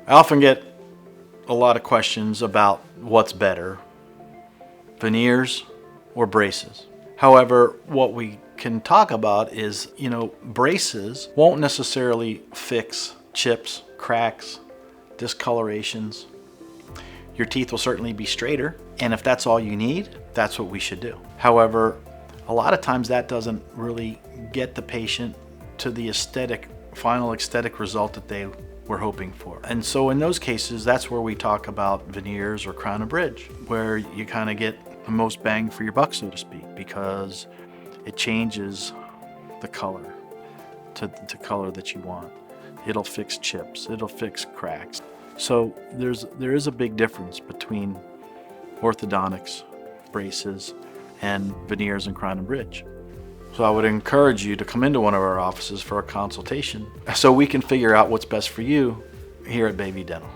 I often get a lot of questions about what's better, veneers or braces. However, what we can talk about is, braces won't necessarily fix chips, cracks, discolorations. Your teeth will certainly be straighter, and if that's all you need, that's what we should do. However, a lot of times that doesn't really get the patient to the final aesthetic result that they were hoping for. And so in those cases, that's where we talk about veneers or crown and bridge, where you kind of get the most bang for your buck, so to speak, because it changes the color to the color that you want. It'll fix chips, it'll fix cracks. So there is a big difference between orthodontics, braces, and veneers and crown and bridge. So I would encourage you to come into one of our offices for a consultation so we can figure out what's best for you here at BayView Dental.